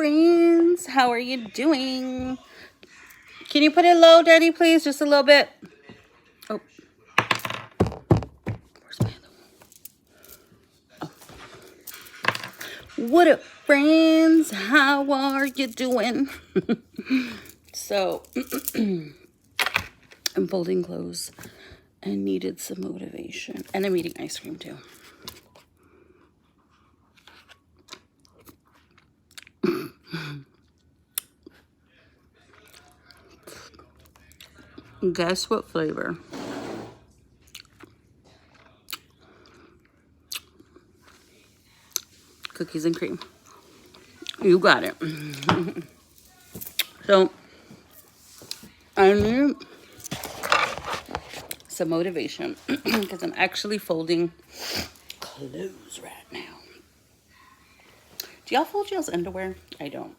friends? How are you doing? Can you put it low, Daddy, please? Just a little bit. Oh. Where's my other one? Oh. What up, friends? How are you doing? So, I'm folding clothes and needed some motivation. And I'm eating ice cream, too. Guess what flavor? Cookies and cream. You got it. So, I need some motivation because I'm actually folding clothes right now. Do y'all fold y'all's underwear? I don't.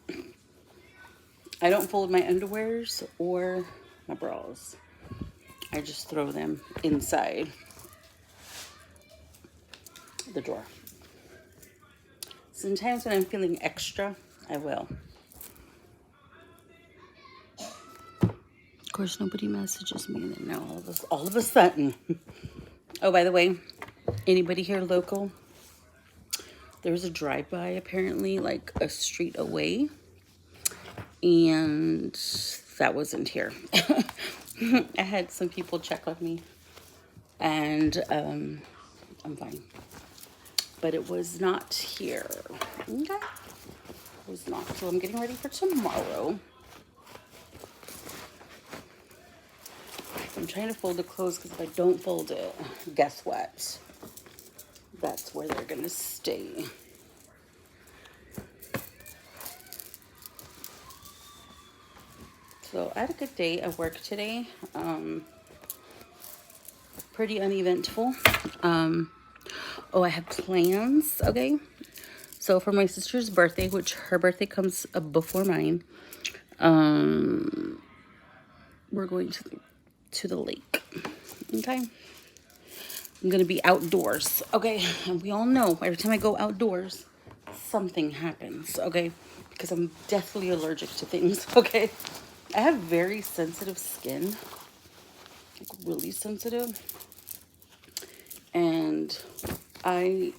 I don't fold my underwears or my bras. I just throw them inside the drawer. Sometimes when I'm feeling extra, I will. Of course, nobody messages me, and then now all of a sudden. Oh, by the way, anybody here local? There's a drive-by apparently, like a street away, and that wasn't here. I had some people check on me, and I'm fine. But it was not here. Okay. It was not. So I'm getting ready for tomorrow. I'm trying to fold the clothes because if I don't fold it, guess what? That's where they're gonna stay. So I had a good day at work today. Pretty uneventful. Oh, I have plans, okay? So for my sister's birthday, which her birthday comes before mine, we're going to the lake, okay? I'm gonna be outdoors, okay? And we all know every time I go outdoors, something happens, okay? Because I'm deathly allergic to things, okay? I have very sensitive skin, like really sensitive. And I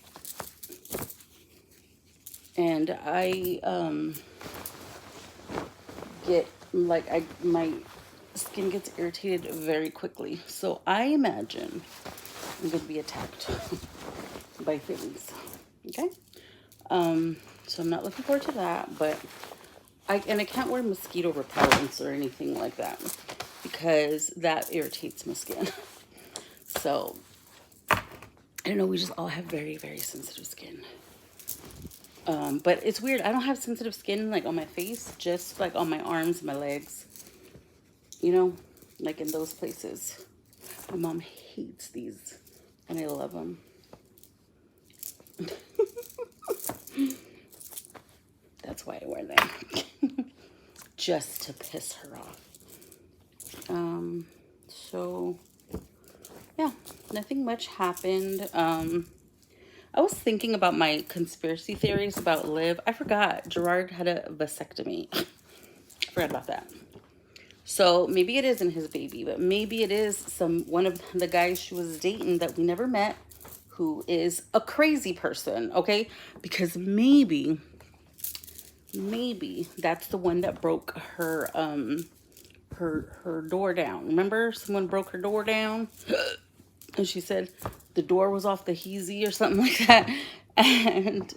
get like my skin gets irritated very quickly. So I imagine I'm gonna be attacked by things. Okay? So I'm not looking forward to that, but I can't wear mosquito repellents or anything like that because that irritates my skin. So I don't know, we just all have very, very sensitive skin. But it's weird. I don't have sensitive skin like on my face, just like on my arms, my legs. You know, like in those places. My mom hates these, and I love them. That's why I wear them. Just to piss her off. So, yeah, nothing much happened. I was thinking about my conspiracy theories about Liv. I forgot Gerard had a vasectomy. I forgot about that. So maybe it isn't his baby, but maybe it is one of the guys she was dating that we never met, who is a crazy person, okay? Because maybe that's the one that broke her her door down. Remember, someone broke her door down, and she said the door was off the heezy or something like that, and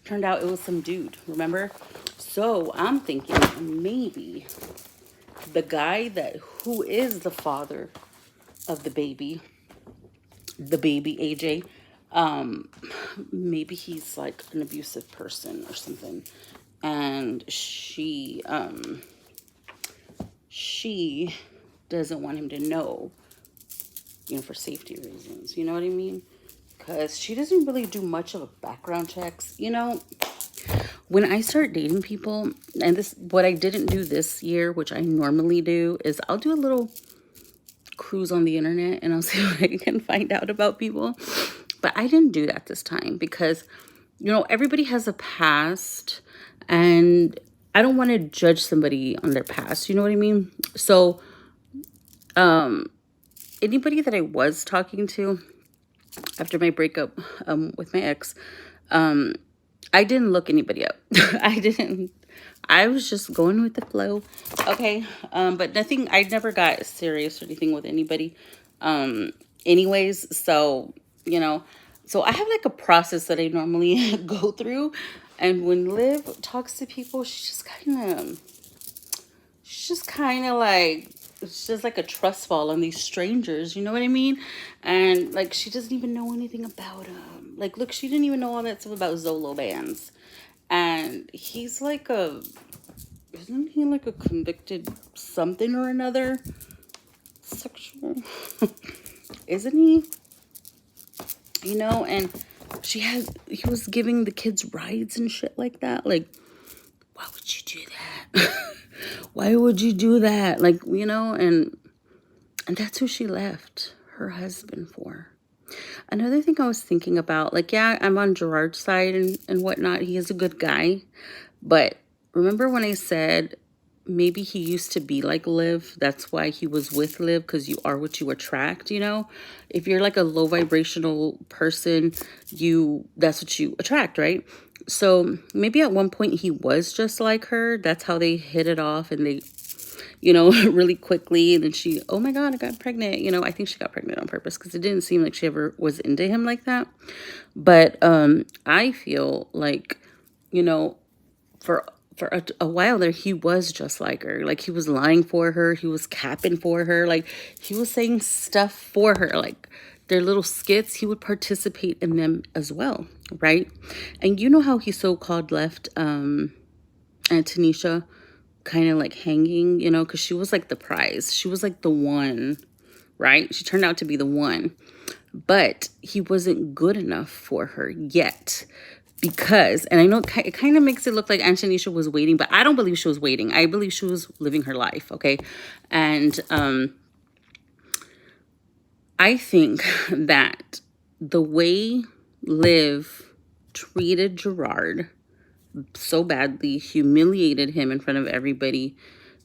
turned out it was some dude. Remember? So I'm thinking maybe the guy who is the father of the baby AJ, maybe he's like an abusive person or something, and she doesn't want him to know, for safety reasons. You know what I mean? Because she doesn't really do much of a background checks. When I start dating people, and what I didn't do this year, which I normally do, is I'll do a little cruise on the internet and I'll see what I can find out about people. But I didn't do that this time because, everybody has a past, And I don't want to judge somebody on their past, you know what I mean? So anybody that I was talking to after my breakup with my ex, I didn't look anybody up. I didn't. I was just going with the flow. Okay. But nothing, I never got serious or anything with anybody. Anyways, so, you know, so I have like a process that I normally go through. And when Liv talks to people, she's just kind of like, it's just like a trust fall on these strangers, you know what I mean? And like, she doesn't even know anything about them. Like, look, she didn't even know all that stuff about Zolo bands. And he's like isn't he like a convicted something or another? Sexual, isn't he? You know, and he was giving the kids rides and shit like that. Like, why would you do that? Why would you do that? Like, you know, and that's who she left her husband for. Another thing I was thinking about, like, yeah, I'm on Gerard's side and whatnot. He is a good guy. But remember when I said maybe he used to be like Liv? That's why he was with Liv, because you are what you attract, you know? If you're like a low vibrational person, that's what you attract, right? So maybe at one point he was just like her. That's how they hit it off, and they, you know, really quickly. And then she, oh my God, I got pregnant. You know, I think she got pregnant on purpose because it didn't seem like she ever was into him like that. But I feel like, you know, for a while there, he was just like her. Like, he was lying for her. He was capping for her. Like, he was saying stuff for her. Like, their little skits, he would participate in them as well, right? And you know how he so-called left Antonisha kind of like hanging, you know, because she was like the prize. She was like the one, right? She turned out to be the one. But he wasn't good enough for her yet. Because, and I know it kind of makes it look like Antonisha was waiting, but I don't believe she was waiting. I believe she was living her life, okay? And I think that the way Liv treated Gerard so badly, humiliated him in front of everybody,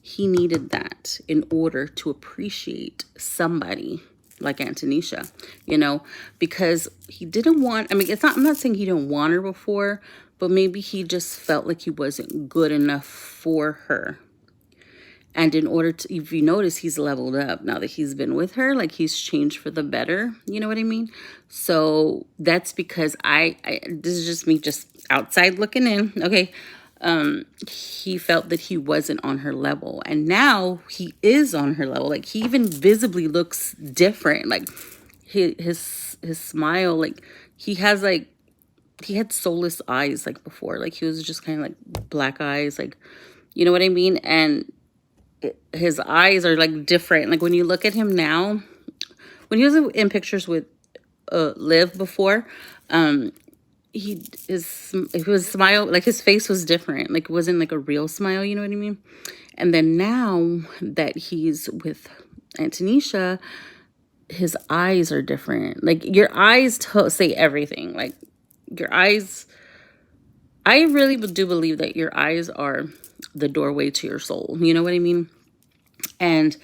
he needed that in order to appreciate somebody like Antonisha, you know, because he didn't want, I mean, I'm not saying he didn't want her before, but maybe he just felt like he wasn't good enough for her. And in order to, if you notice, he's leveled up now that he's been with her, like he's changed for the better. You know what I mean? So that's because this is just me just outside looking in. Okay. He felt that he wasn't on her level, and now he is on her level. Like, he even visibly looks different. Like his smile, like he had soulless eyes like before. Like, he was just kind of like black eyes, like, you know what I mean? And his eyes are like different. Like, when you look at him now, when he was in pictures with Liv before, his smile, like his face was different. Like, it wasn't like a real smile, you know what I mean? And then now that he's with Antonisha, his eyes are different. Like, your eyes say everything. Like, your eyes, I really do believe that your eyes are the doorway to your soul. You know what I mean? And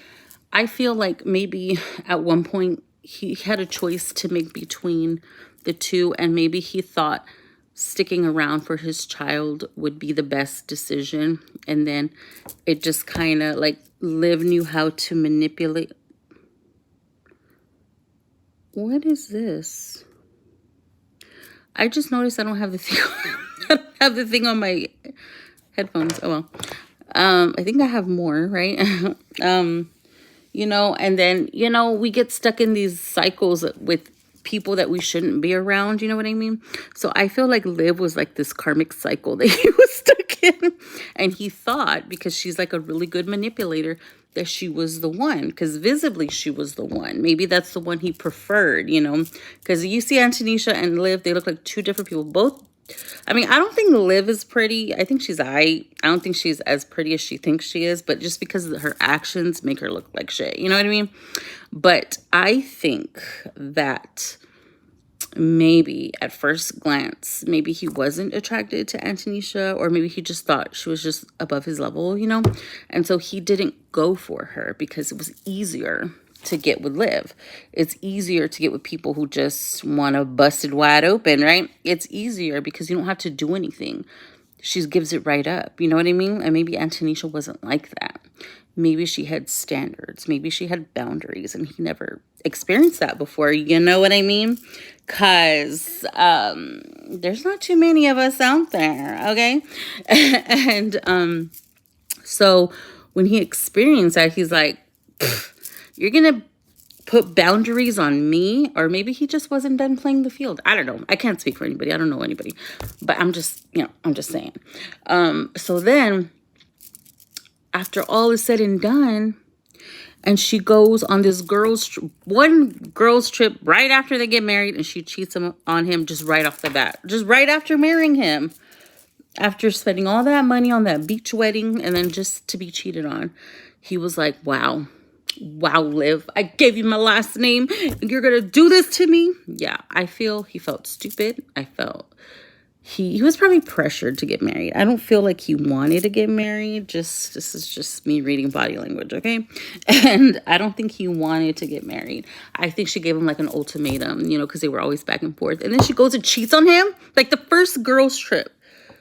I feel like maybe at one point he had a choice to make between the two, and maybe he thought sticking around for his child would be the best decision. And then it just kind of like Liv knew how to manipulate. What is this? I just noticed I don't have the thing. I don't have the thing on my headphones. Oh well. I think I have more, right? You know, and then, you know, we get stuck in these cycles with people that we shouldn't be around, you know what I mean? So I feel like Liv was like this karmic cycle that he was stuck in. And he thought, because she's like a really good manipulator, that she was the one, because visibly she was the one. Maybe that's the one he preferred, you know, because you see Antonisha and Liv, they look like two different people. Both, I mean, I don't think Liv is pretty. I think she's I don't think she's as pretty as she thinks she is, but just because her actions make her look like shit. You know what I mean? But I think that maybe at first glance, maybe he wasn't attracted to Antonisha, or maybe he just thought she was just above his level, you know? And so he didn't go for her because it was easier to get with Liv. It's easier to get with people who just want to bust it wide open, right? It's easier because you don't have to do anything. She gives it right up. You know what I mean? And maybe Antonisha wasn't like that. Maybe she had standards. Maybe she had boundaries, and he never experienced that before. You know what I mean? Because there's not too many of us out there, okay? And so when he experienced that, he's like, you're going to put boundaries on me? Or maybe he just wasn't done playing the field. I don't know. I can't speak for anybody. I don't know anybody. But I'm just, I'm just saying. So then, after all is said and done, and she goes on this one girl's trip right after they get married, and she cheats on him just right off the bat. Just right after marrying him. After spending all that money on that beach wedding, and then just to be cheated on. He was like, wow, Liv, I gave you my last name, and you're going to do this to me? Yeah, I feel he felt stupid. I felt he was probably pressured to get married. I don't feel like he wanted to get married. This is just me reading body language, okay? And I don't think he wanted to get married. I think she gave him like an ultimatum, because they were always back and forth. And then she goes and cheats on him. Like the first girls' trip,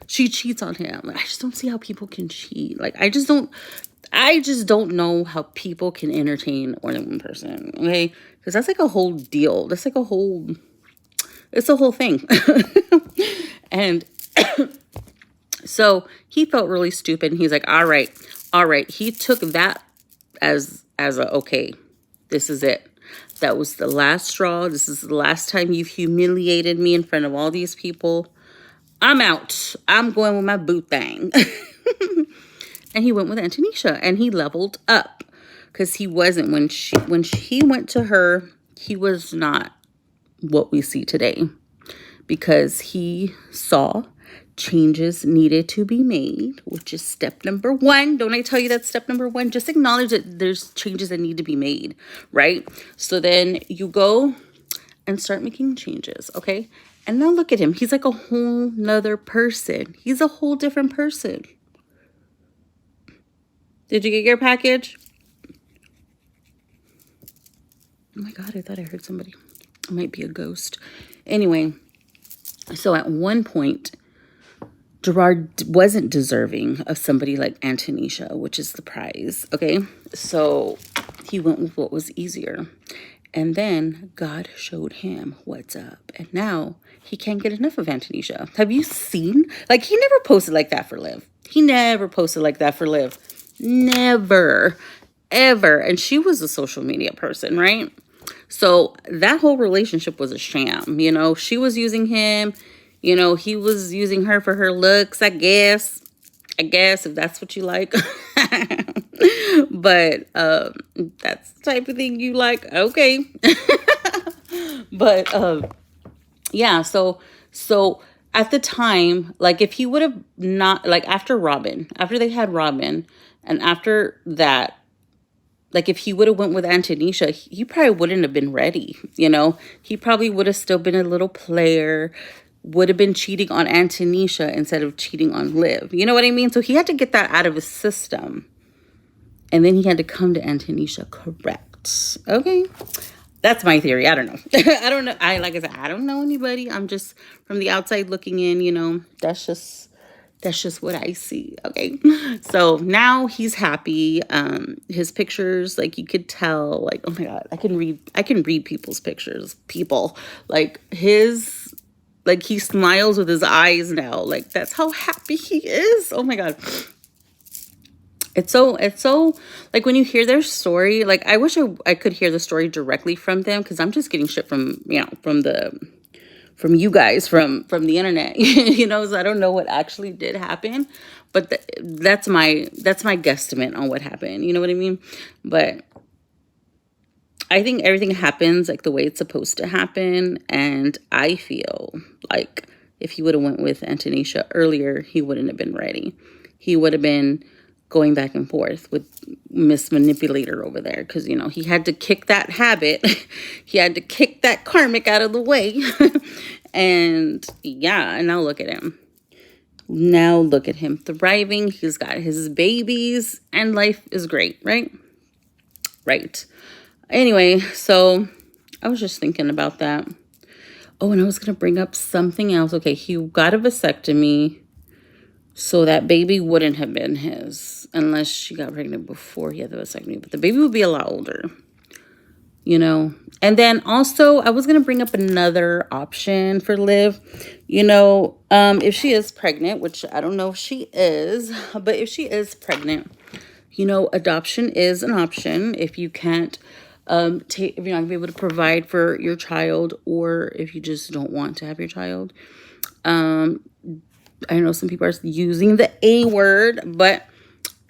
she cheats on him. Like, I just don't see how people can cheat. Like, I just don't know how people can entertain more than one person, okay? Because that's like a whole deal. That's like it's a whole thing. And so he felt really stupid, and he's like, all right. He took that as a, okay, this is it. That was the last straw. This is the last time you've humiliated me in front of all these people. I'm out. I'm going with my boo thing. And he went with Antonisha, and he leveled up, because he wasn't, when he went to her, he was not what we see today, because he saw changes needed to be made, which is step number one. Don't I tell you that's step number one? Just acknowledge that there's changes that need to be made, right? So then you go and start making changes, okay? And now look at him. He's like a whole nother person. He's a whole different person. Did you get your package? Oh my God, I thought I heard somebody. It might be a ghost. Anyway, so at one point, Gerard wasn't deserving of somebody like Antonisha, which is the prize, okay? So he went with what was easier. And then God showed him what's up. And now he can't get enough of Antonisha. Have you seen? Like, he never posted like that for Liv. He never posted like that for Liv. Never, ever. And she was a social media person, right? So that whole relationship was a sham. She was using him. He was using her for her looks, I guess, if that's what you like. But that's the type of thing you like. Okay. But yeah, so at the time, like, if he would have not, like, after they had Robin, and after that, like, if he would have went with Antonisha, he probably wouldn't have been ready, He probably would have still been a little player, would have been cheating on Antonisha instead of cheating on Liv. You know what I mean? So he had to get that out of his system. And then he had to come to Antonisha, correct? Okay. That's my theory. I don't know. I don't know. Like I said, I don't know anybody. I'm just from the outside looking in, That's just what I see. Okay. So now he's happy. His pictures, like, you could tell, like, oh my God, I can read people's pictures. Like, he smiles with his eyes now. Like, that's how happy he is. Oh my God. It's so like, when you hear their story, like, I wish I could hear the story directly from them, because I'm just getting shit from you guys, from the internet, so I don't know what actually did happen, but that's my guesstimate on what happened. You know what I mean? But I think everything happens like the way it's supposed to happen. And I feel like if he would have went with Antonisha earlier, he wouldn't have been ready. He would have been going back and forth with Miss Manipulator over there, because, you know, he had to kick that habit. He had to kick that karmic out of the way. And yeah, and now look at him. Now look at him thriving. He's got his babies and life is great, right? Right. Anyway, so I was just thinking about that. Oh, and I was going to bring up something else. Okay, he got a vasectomy, so that baby wouldn't have been his unless she got pregnant before he had the vasectomy. But the baby would be a lot older, you know. And then also, I was going to bring up another option for Liv. You know, if she is pregnant, which I don't know if she is, but if she is pregnant, you know, adoption is an option if you can't if you're not gonna be able to provide for your child, or if you just don't want to have your child. I know some people are using the A word, but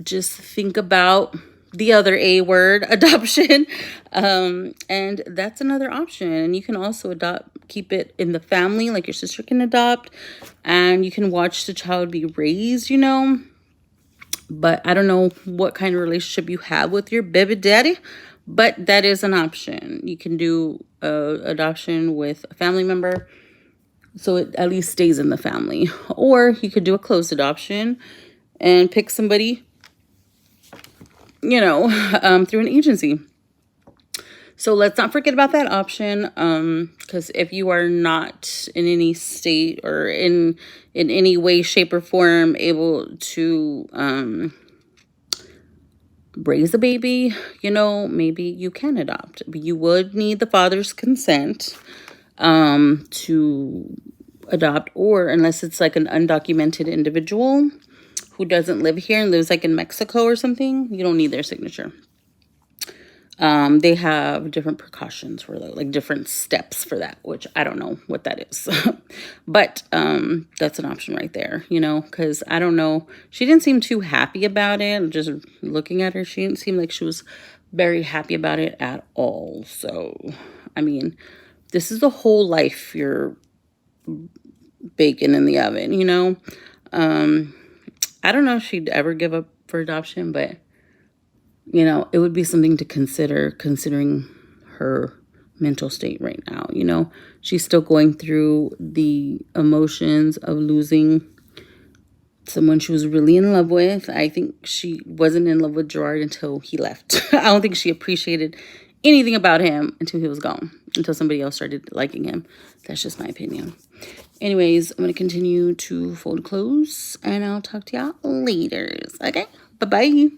just think about the other A word, adoption. And that's another option. And you can also keep it in the family, like your sister can adopt, and you can watch the child be raised, you know. But I don't know what kind of relationship you have with your baby daddy, but that is an option. You can do adoption with a family member, so it at least stays in the family. Or you could do a closed adoption and pick somebody, you know, through an agency. So let's not forget about that option, because if you are not in any state or in any way, shape, or form able to raise a baby, you know, maybe you can adopt. But you would need the father's consent to adopt, or unless it's like an undocumented individual who doesn't live here and lives like in Mexico or something, you don't need their signature. They have different precautions for that, like different steps for that, which I don't know what that is. But that's an option right there, you know, because I don't know. She didn't seem too happy about it. Just looking at her, she didn't seem like she was very happy about it at all. So, I mean, this is the whole life you're baking in the oven, you know. I don't know if she'd ever give up for adoption, but you know, it would be something to consider, considering her mental state right now. You know, she's still going through the emotions of losing someone she was really in love with. I think she wasn't in love with Gerard until he left. I don't think she appreciated anything about him until he was gone, until somebody else started liking him. That's just my opinion. Anyways, I'm going to continue to fold clothes, and I'll talk to y'all later. Okay? Bye-bye.